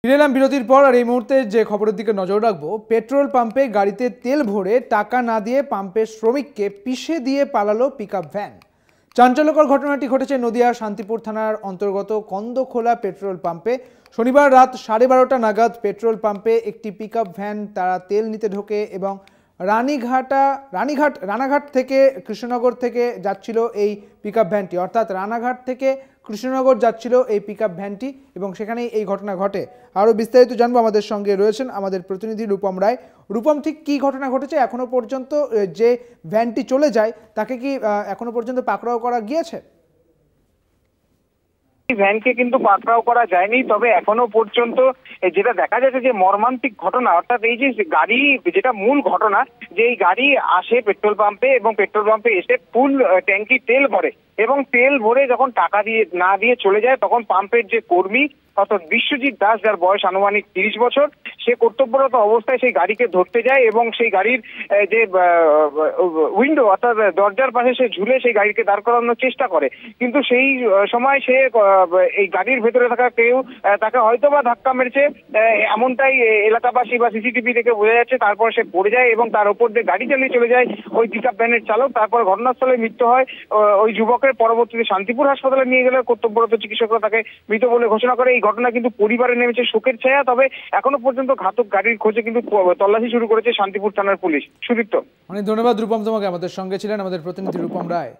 ফিরে এলাম বিরতির পর। আর এই মুহূর্তে যে খবরের দিকে নজর রাখবো, পেট্রোল পাম্পে গাড়িতে তেল ভরে টাকা না দিয়ে পাম্পের শ্রমিককে পিষে দিয়ে পালালো পিকআপ ভ্যান। চাঞ্চল্যকর ঘটনাটি ঘটেছে নদিয়া শান্তিপুর থানার অন্তর্গত কন্দখোলা পেট্রোল পাম্পে। শনিবার রাত 12:30 নাগাদ পেট্রোল পাম্পে একটি পিকআপ ভ্যান তারা তেল নিতে ঢোকে এবং রানাঘাট থেকে কৃষ্ণনগর থেকে যাচ্ছিল এই পিকআপ ভ্যানটি, অর্থাৎ রানাঘাট থেকে কৃষ্ণনগর যাচ্ছিল এই পিকআপ ভ্যানটি এবং সেখানেই এই ঘটনা ঘটে। আরও বিস্তারিত জানবো, আমাদের সঙ্গে রয়েছেন আমাদের প্রতিনিধি রূপম রায়। রূপম, ঠিক কী ঘটনা ঘটেছে? এখনো পর্যন্ত যে ভ্যানটি চলে যায় তাকে কি এখনো পর্যন্ত পাকড়াও করা গিয়েছে? ভ্যানকে কিন্তু পাকড়াও করা যায়নি, তবে এখনো পর্যন্ত যেটা দেখা যাচ্ছে যে মর্মান্তিক ঘটনা, অর্থাৎ এই যে গাড়ি, যেটা মূল ঘটনা যে এই গাড়ি আসে পেট্রোল পাম্পে এবং পেট্রোল পাম্পে এসে ফুল ট্যাঙ্কি তেল ভরে এবং তেল ভরে যখন টাকা দিয়ে না দিয়ে চলে যায়, তখন পাম্পের যে কর্মী অর্থাৎ বিশ্বজিৎ দাস, যার বয়স আনুমানিক 30 বছর, সে কর্তব্যরত অবস্থায় সেই গাড়িকে ধরতে যায় এবং সেই গাড়ির যে উইন্ডো অর্থাৎ দরজার পাশে সে ঝুলে সেই গাড়িকে দাঁড় করানোর চেষ্টা করে। কিন্তু সেই সময় সে এই গাড়ির ভেতরে থাকা কেউ তাকে হয়তো বা ধাক্কা মেরেছে, এমনটাই এলাকাবাসী বা সিসিটিভি থেকে বোঝা যাচ্ছে। তারপর সে পড়ে যায় এবং তার উপর দিয়ে গাড়ি চালিয়ে চলে যায় ওই পিকআপ ভ্যানের চালক। তারপর ঘটনাস্থলে মৃত্যু হয় ওই যুবকের। পরবর্তীতে শান্তিপুর হাসপাতালে নিয়ে গেলে কর্তব্যরত চিকিৎসকরা তাকে মৃত বলে ঘোষণা করে। এই ঘটনা কিন্তু পরিবারে নেমেছে শোকের ছায়া, তবে এখনো পর্যন্ত ঘাতক গাড়ির খোঁজে কিন্তু তল্লাশি শুরু করেছে শান্তিপুর থানার পুলিশ। সুদীপ্ত, অনেক ধন্যবাদ রূপম তোমাকে। আমাদের সঙ্গে ছিলেন আমাদের প্রতিনিধি রূপম রায়।